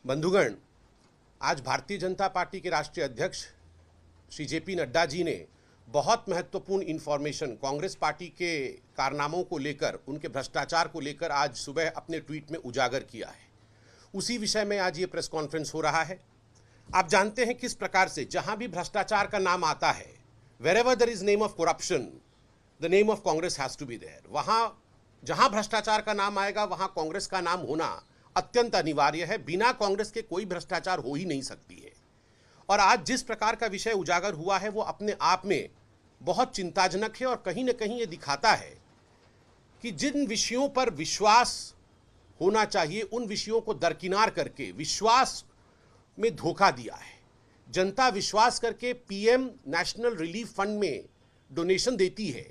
बंधुगण, आज भारतीय जनता पार्टी के राष्ट्रीय अध्यक्ष श्री जेपी नड्डा जी ने बहुत महत्वपूर्ण इन्फॉर्मेशन कांग्रेस पार्टी के कारनामों को लेकर, उनके भ्रष्टाचार को लेकर आज सुबह अपने ट्वीट में उजागर किया है। उसी विषय में आज ये प्रेस कॉन्फ्रेंस हो रहा है। आप जानते हैं किस प्रकार से जहां भी भ्रष्टाचार का नाम आता है, wherever there is name of corruption, the name of Congress has to be there। वहां जहां भ्रष्टाचार का नाम आएगा वहां कांग्रेस का नाम होना अत्यंत अनिवार्य है। बिना कांग्रेस के कोई भ्रष्टाचार हो ही नहीं सकती है। और आज जिस प्रकार का विषय उजागर हुआ है वो अपने आप में बहुत चिंताजनक है और कहीं ना कहीं ये दिखाता है कि जिन विषयों पर विश्वास होना चाहिए उन विषयों को दरकिनार करके विश्वास में धोखा दिया है। जनता विश्वास करके पीएम नेशनल रिलीफ फंड में डोनेशन देती है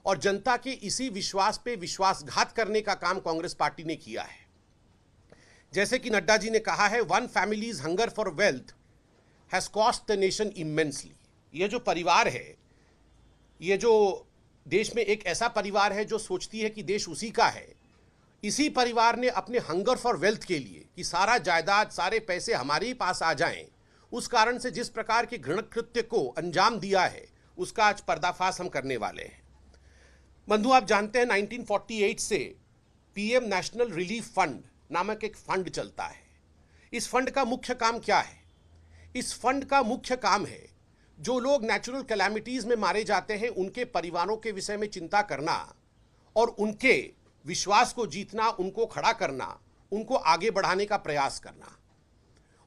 और जनता के इसी विश्वास पे विश्वासघात करने का काम कांग्रेस पार्टी ने किया है। जैसे कि नड्डा जी ने कहा है, one families hunger for wealth has cost the nation immensely. ये जो परिवार है, ये जो देश में एक ऐसा परिवार है जो सोचती है कि देश उसी का है, इसी परिवार ने अपने हंगर फॉर वेल्थ के लिए कि सारा जायदाद सारे पैसे हमारे ही पास आ जाएं, उस कारण से जिस प्रकार के घृणित कृत्य को अंजाम दिया है उसका आज पर्दाफाश हम करने वाले हैं। बंधु, आप जानते हैं 1948 से पीएम नेशनल रिलीफ फंड नामक एक फंड चलता है। इस फंड का मुख्य काम क्या है? इस फंड का मुख्य काम है जो लोग नेचुरल कैलामिटीज में मारे जाते हैं उनके परिवारों के विषय में चिंता करना और उनके विश्वास को जीतना, उनको खड़ा करना, उनको आगे बढ़ाने का प्रयास करना।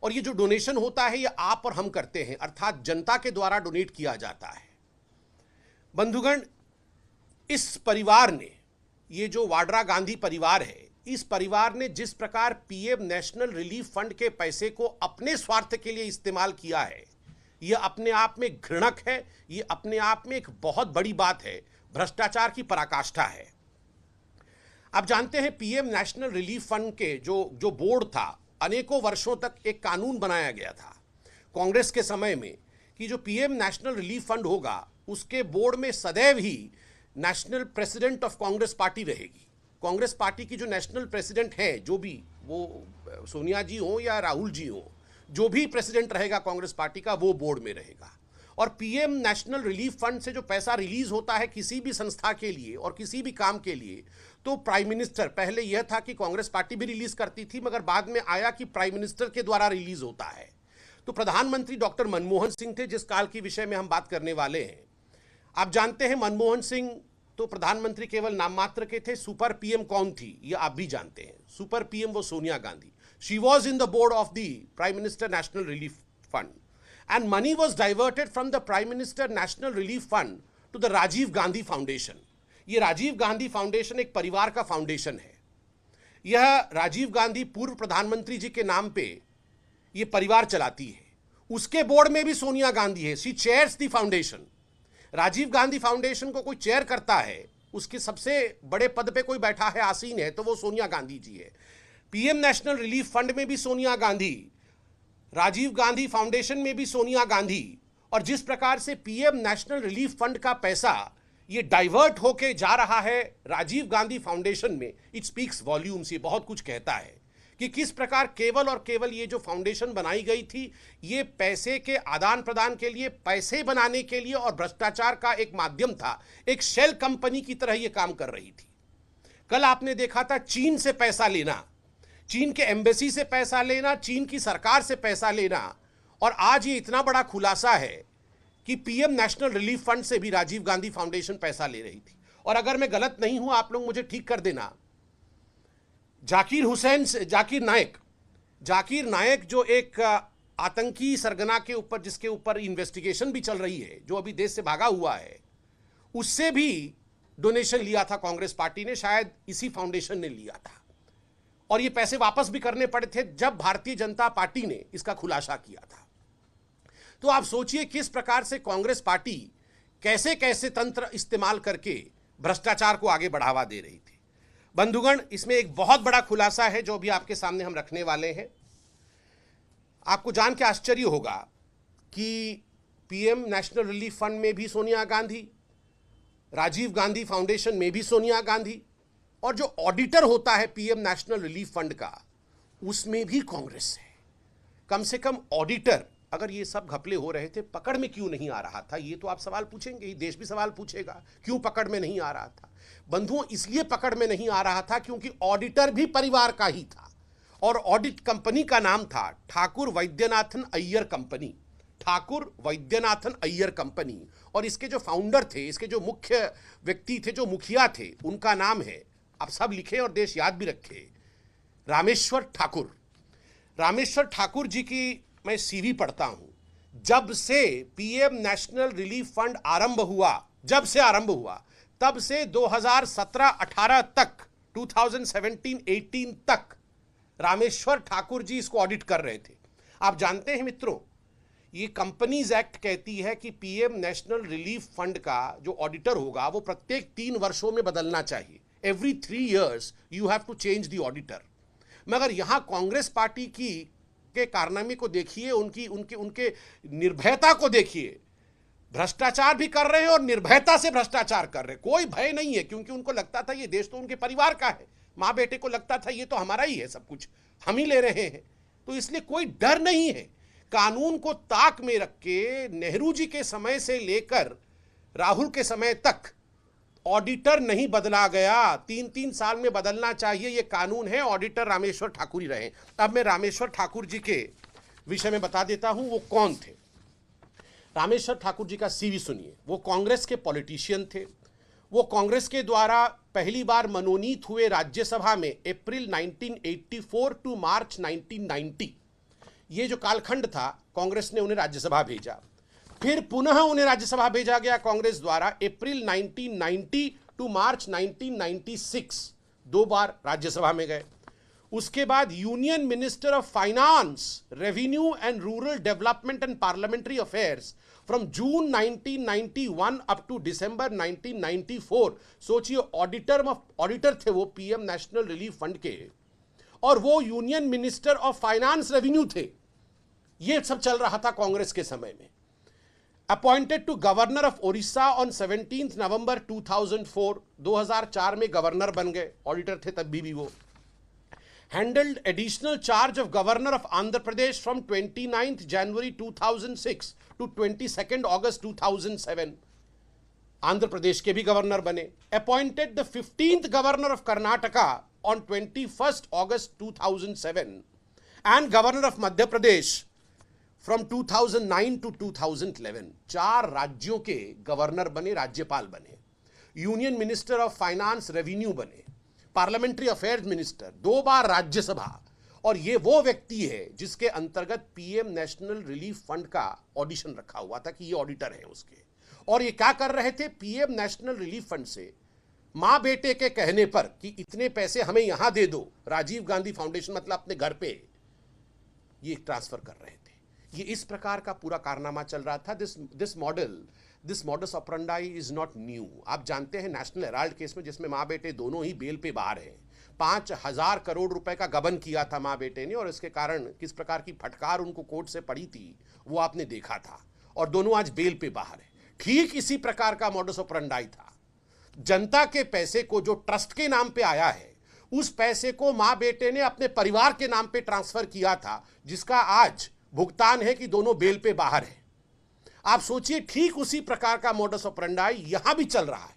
और ये जो डोनेशन होता है ये आप और हम करते हैं, अर्थात जनता के द्वारा डोनेट किया जाता है। बंधुगण, इस परिवार ने, ये जो वाड्रा गांधी परिवार है, इस परिवार ने जिस प्रकार पीएम नेशनल रिलीफ फंड के पैसे को अपने स्वार्थ के लिए इस्तेमाल किया है, यह अपने आप में घृणक है। यह अपने आप में एक बहुत बड़ी बात है, भ्रष्टाचार की पराकाष्ठा है। आप जानते हैं पीएम नेशनल रिलीफ फंड के जो बोर्ड था, अनेकों वर्षों तक एक कानून बनाया गया था कांग्रेस के समय में कि जो पीएम नेशनल रिलीफ फंड होगा उसके बोर्ड में सदैव ही national president of Congress party रहेगी। कांग्रेस पार्टी की जो नेशनल प्रेसिडेंट है, जो भी, वो सोनिया जी हो या राहुल जी हो, जो भी प्रेसिडेंट रहेगा कांग्रेस पार्टी का वो बोर्ड में रहेगा। और पीएम नेशनल रिलीफ फंड से जो पैसा रिलीज होता है किसी भी संस्था के लिए और किसी भी काम के लिए, तो प्राइम मिनिस्टर, पहले यह था कि कांग्रेस पार्टी भी रिलीज करती थी मगर बाद में आया कि प्राइम मिनिस्टर के द्वारा रिलीज होता है। तो प्रधानमंत्री डॉक्टर मनमोहन सिंह थे जिस काल के विषय में हम बात करने वाले हैं। आप जानते हैं मनमोहन सिंह तो प्रधानमंत्री केवल नाम मात्र के थे। सुपर पीएम कौन थी यह आप भी जानते हैं। सुपर पीएम वो Sonia Gandhi. She was in the board of the prime minister national relief fund and money was diverted from the Prime Minister National Relief Fund to the Rajiv Gandhi foundation. यह राजीव गांधी फाउंडेशन एक परिवार का फाउंडेशन है। यह राजीव गांधी पूर्व प्रधानमंत्री जी के नाम पे यह परिवार चलाती है। उसके बोर्ड में भी सोनिया गांधी है। She chairs the foundation. Rajiv Gandhi foundation को कोई चेयर करता है, उसके सबसे बड़े पद पे कोई बैठा है, आसीन है, तो वो सोनिया गांधी जी है। पीएम नेशनल रिलीफ फंड में भी सोनिया गांधी, राजीव गांधी फाउंडेशन में भी सोनिया गांधी। और जिस प्रकार से पीएम नेशनल रिलीफ फंड का पैसा ये डाइवर्ट होके जा रहा है राजीव गांधी फाउंडेशन में, इट स्पीक्स वॉल्यूम्स। ये बहुत कुछ कहता है कि किस प्रकार केवल और केवल ये जो फाउंडेशन बनाई गई थी ये पैसे के आदान प्रदान के लिए, पैसे बनाने के लिए और भ्रष्टाचार का एक माध्यम था। एक शेल कंपनी की तरह ये काम कर रही थी। कल आपने देखा था चीन से पैसा लेना, चीन के एम्बेसी से पैसा लेना, चीन की सरकार से पैसा लेना, और आज ये इतना बड़ा खुलासा है कि पीएम नेशनल रिलीफ फंड से भी राजीव गांधी फाउंडेशन पैसा ले रही थी। और अगर मैं गलत नहीं हूं, आप लोग मुझे ठीक कर देना, जाकिर नायक जो एक आतंकी सरगना के ऊपर, जिसके ऊपर इन्वेस्टिगेशन भी चल रही है, जो अभी देश से भागा हुआ है, उससे भी डोनेशन लिया था कांग्रेस पार्टी ने, शायद इसी फाउंडेशन ने लिया था। और ये पैसे वापस भी करने पड़े थे जब भारतीय जनता पार्टी ने इसका खुलासा किया था। तो आप सोचिए किस प्रकार से कांग्रेस पार्टी कैसे कैसे तंत्र इस्तेमाल करके भ्रष्टाचार को आगे बढ़ावा दे रही थी। बंधुगण, इसमें एक बहुत बड़ा खुलासा है जो भी आपके सामने हम रखने वाले हैं। आपको जान के आश्चर्य होगा कि पीएम नेशनल रिलीफ फंड में भी सोनिया गांधी, राजीव गांधी फाउंडेशन में भी सोनिया गांधी, और जो ऑडिटर होता है पीएम नेशनल रिलीफ फंड का, उसमें भी कांग्रेस है। कम से कम ऑडिटर, अगर ये सब घपले हो रहे थे, पकड़ में क्यों नहीं आ रहा था? ये तो आप सवाल पूछेंगे ही, देश भी सवाल पूछेगा, क्यों पकड़ में नहीं आ रहा था? बंधुओं, इसलिए पकड़ में नहीं आ रहा था क्योंकि ऑडिटर भी परिवार का ही था, और ऑडिट कंपनी का नाम था ठाकुर वैद्यनाथन अय्यर कंपनी। ठाकुर वैद्यनाथन अय्यर कंपनी, और इसके जो फाउंडर थे, इसके जो मुख्य व्यक्ति थे, जो मुखिया थे, उनका नाम है, आप सब लिखे और देश याद भी रखे, रामेश्वर ठाकुर। रामेश्वर ठाकुर जी की मैं सीवी पढ़ता हूं। जब से पीएम नेशनल रिलीफ फंड आरंभ हुआ, जब से आरंभ हुआ, तब से 2017-18 तक, 2017-18 तक रामेश्वर ठाकुर जी इसको ऑडिट कर रहे थे। आप जानते हैं मित्रों, ये कंपनीज एक्ट कहती है कि पीएम नेशनल रिलीफ फंड का जो ऑडिटर होगा वो प्रत्येक 3 वर्षों में बदलना चाहिए। Every 3 years you have to change the auditor. मगर यहां कांग्रेस पार्टी के कारनामे को देखिए, उनके निर्भयता को देखिए। भ्रष्टाचार भी कर रहे हैं और निर्भयता से भ्रष्टाचार कर रहे हैं। कोई भय नहीं है, क्योंकि उनको लगता था ये देश तो उनके परिवार का है। माँ बेटे को लगता था ये तो हमारा ही है, सब कुछ हम ही ले रहे हैं, तो इसलिए कोई डर नहीं है। कानून को ताक में रख के नेहरू जी के समय से लेकर राहुल के समय तक ऑडिटर नहीं बदला गया। 3-3 साल में बदलना चाहिए, ये कानून है। ऑडिटर रामेश्वर ठाकुर ही रहे। अब मैं रामेश्वर ठाकुर जी के विषय में बता देता हूं वो कौन थे। रामेश्वर ठाकुर जी का सीवी सुनिए। वो कांग्रेस के पॉलिटिशियन थे। वो कांग्रेस के द्वारा पहली बार मनोनीत हुए राज्यसभा में अप्रैल 1984 टू मार्च 1990। ये जो कालखंड था, कांग्रेस ने उन्हें राज्यसभा भेजा, फिर पुनः उन्हें राज्यसभा भेजा गया कांग्रेस द्वारा अप्रैल 1990 टू मार्च 1996। 2 बार राज्यसभा में गए। उसके बाद union minister of finance, revenue and rural development and parliamentary affairs from June 1991 up to December 1994। सोचिए, ऑडिटर थे वो पीएम नेशनल रिलीफ फंड के, और वो union minister of finance, revenue थे। ये सब चल रहा था कांग्रेस के समय में। Appointed to governor of Odisha on 17 November 2004। 2004 में गवर्नर बन गए, ऑडिटर थे तब भी वो। Handled additional charge of governor of Andhra Pradesh from 29 January 2006 to 22 August 2007। Andhra Pradesh के भी गवर्नर बने। Appointed the 15th governor of Karnataka on 21 August 2007 and governor of Madhya Pradesh from 2009 to 2011। 4 राज्यों के गवर्नर बने, राज्यपाल बने, union minister of finance, revenue बने, पार्लियामेंट्री अफेयर्स मिनिस्टर, 2 बार राज्यसभा। और ये वो व्यक्ति है जिसके अंतर्गत पीएम नेशनल रिलीफ फंड का ऑडिशन रखा हुआ था कि ये ऑडिटर है उसके। और ये क्या कर रहे थे? पीएम नेशनल रिलीफ फंड से माँ बेटे के कहने पर कि इतने पैसे हमें यहां दे दो, राजीव गांधी फाउंडेशन मतलब अपने घर पे, ये ट्रांसफर कर रहे थे। ये इस प्रकार का पूरा कारनामा चल रहा था। This modus operandi is not new. आप जानते हैं नेशनल हेराल्ड केस में, जिसमें माँ बेटे दोनों ही बेल पे बाहर हैं, 5,000 करोड़ रुपए का गबन किया था माँ बेटे ने, और इसके कारण किस प्रकार की फटकार उनको कोर्ट से पड़ी थी वो आपने देखा था, और दोनों आज बेल पे बाहर है। ठीक इसी प्रकार का मॉडस ऑपरेंडाई था। जनता के पैसे को जो ट्रस्ट के नाम पे आया है, उस पैसे को माँ बेटे ने अपने परिवार के नाम पे ट्रांसफर किया था, जिसका आज भुगतान है कि दोनों बेल पे बाहर हैं। आप सोचिए, ठीक उसी प्रकार का मॉडस ऑपरेंडाई यहां भी चल रहा है।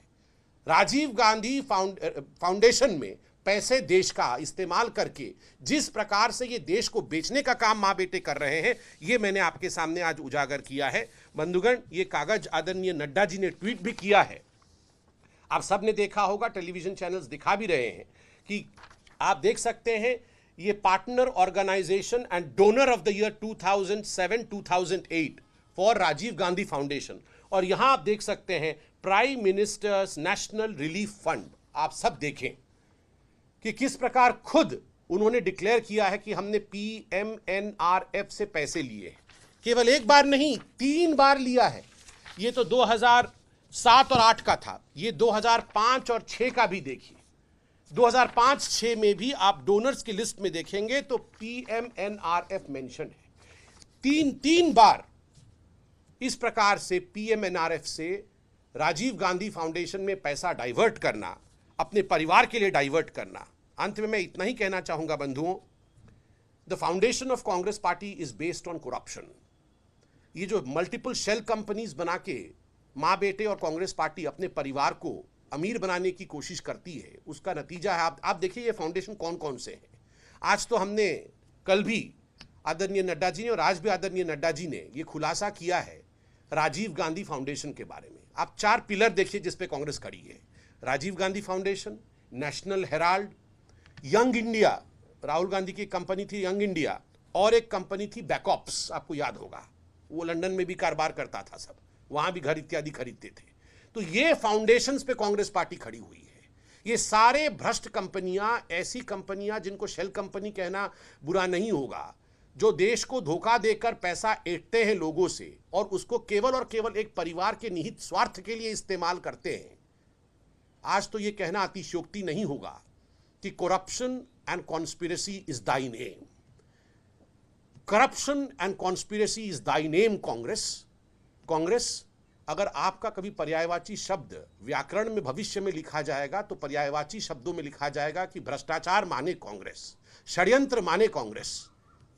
राजीव गांधी फाउंडेशन में पैसे देश का इस्तेमाल करके जिस प्रकार से ये देश को बेचने का काम मां बेटे कर रहे हैं, ये मैंने आपके सामने आज उजागर किया है। बंधुगण, ये कागज आदरणीय नड्डा जी ने ट्वीट भी किया है, आप सब ने देखा होगा, टेलीविजन चैनल्स दिखा भी रहे हैं कि आप देख सकते हैं, ये partner organisation and donor of the year 2007-2008 for Rajiv Gandhi foundation. और यहां आप देख सकते हैं prime ministers national relief fund. आप सब देखें कि किस प्रकार खुद उन्होंने डिक्लेयर किया है कि हमने PMNRF से पैसे लिए हैं। केवल एक बार नहीं, 3 बार लिया है। ये तो 2007 और 8 का था, ये 2005 और 6 का भी देखिए। 2005-6 में भी आप डोनर्स की लिस्ट में देखेंगे तो PMNRF मेंशन है। 3 बार इस प्रकार से PMNRF से राजीव गांधी फाउंडेशन में पैसा डाइवर्ट करना, अपने परिवार के लिए डाइवर्ट करना। अंत में मैं इतना ही कहना चाहूंगा बंधुओं, the foundation of Congress party is based on corruption. ये जो मल्टीपल शेल कंपनीज बना के माँ बेटे और कांग्रेस पार्टी अपने परिवार को अमीर बनाने की कोशिश करती है, उसका नतीजा है। आप देखिए ये फाउंडेशन कौन कौन से हैं। आज तो हमने, कल भी आदरणीय नड्डा जी ने और आज भी आदरणीय नड्डा जी ने ये खुलासा किया है राजीव गांधी फाउंडेशन के बारे में। आप 4 पिलर देखिए जिस पे कांग्रेस खड़ी है। Rajiv Gandhi foundation, National Herald, young India, Rahul Gandhi की कंपनी थी यंग इंडिया, और एक कंपनी थी बैकऑप्स, आपको याद होगा, वो लंदन में भी कारोबार करता था, सब वहां भी घर इत्यादि खरीदते थे। तो ये फाउंडेशंस पे कांग्रेस पार्टी खड़ी हुई है। ये सारे भ्रष्ट कंपनियां, ऐसी कंपनियां जिनको शेल कंपनी कहना बुरा नहीं होगा, जो देश को धोखा देकर पैसा ऐंठते हैं लोगों से और उसको केवल और केवल एक परिवार के निहित स्वार्थ के लिए इस्तेमाल करते हैं। आज तो ये कहना अतिशयोक्ति नहीं होगा कि corruption and conspiracy is thy name. Corruption and conspiracy is thy name Congress. अगर आपका कभी पर्यायवाची शब्द व्याकरण में भविष्य में लिखा जाएगा तो पर्यायवाची शब्दों में लिखा जाएगा कि भ्रष्टाचार माने कांग्रेस, षड्यंत्र माने कांग्रेस।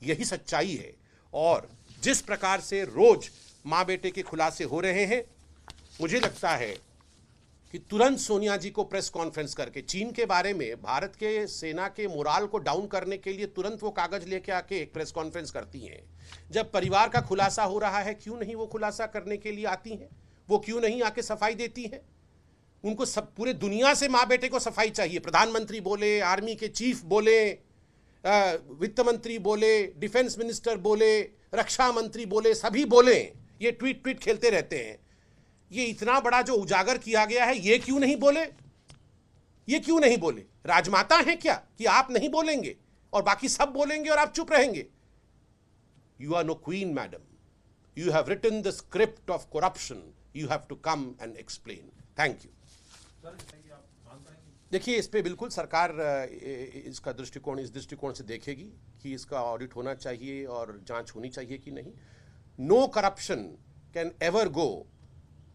यही सच्चाई है। और जिस प्रकार से रोज माँ बेटे के खुलासे हो रहे हैं, मुझे लगता है कि तुरंत सोनिया जी को प्रेस कॉन्फ्रेंस करके चीन के बारे में, भारत के सेना के मोराल को डाउन करने के लिए तुरंत वो कागज लेके आके एक प्रेस कॉन्फ्रेंस करती हैं। जब परिवार का खुलासा हो रहा है, क्यों नहीं वो खुलासा करने के लिए आती हैं? वो क्यों नहीं आके सफाई देती हैं? उनको सब, पूरे दुनिया से माँ बेटे को सफाई चाहिए। प्रधानमंत्री बोले, आर्मी के चीफ बोले, वित्त मंत्री बोले, डिफेंस मिनिस्टर बोले, रक्षा मंत्री बोले, सभी बोले, ये ट्वीट खेलते रहते हैं। ये इतना बड़ा जो उजागर किया गया है, ये क्यों नहीं बोले? ये क्यों नहीं बोले? राजमाता हैं क्या कि आप नहीं बोलेंगे और बाकी सब बोलेंगे और आप चुप रहेंगे? You are no queen madam, you have written the script of corruption, you have to come and explain. Thank you. देखिए, इस पे बिल्कुल सरकार इसका दृष्टिकोण इस दृष्टिकोण से देखेगी कि इसका ऑडिट होना चाहिए और जांच होनी चाहिए कि नहीं। No corruption can ever go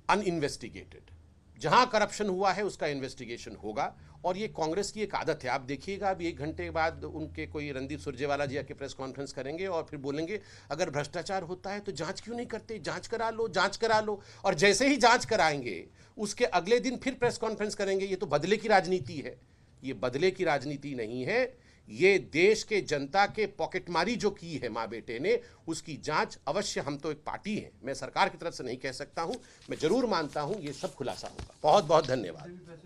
uninvestigated. जहां करप्शन हुआ है उसका इन्वेस्टिगेशन होगा। और ये कांग्रेस की एक आदत है। आप देखिएगा, अभी 1 घंटे बाद उनके कोई रणदीप सुरजेवाला जी आके प्रेस कॉन्फ्रेंस करेंगे और फिर बोलेंगे अगर भ्रष्टाचार होता है तो जांच क्यों नहीं करते, जांच करा लो, जांच करा लो। और जैसे ही जांच कराएंगे उसके अगले दिन फिर प्रेस कॉन्फ्रेंस करेंगे। ये तो बदले की राजनीति है। ये बदले की राजनीति नहीं है, ये देश के जनता के पॉकेटमारी जो की है माँ बेटे ने, उसकी जांच अवश्य। हम तो एक पार्टी हैं, मैं सरकार की तरफ से नहीं कह सकता हूं, मैं जरूर मानता हूं ये सब खुलासा होगा। बहुत बहुत धन्यवाद।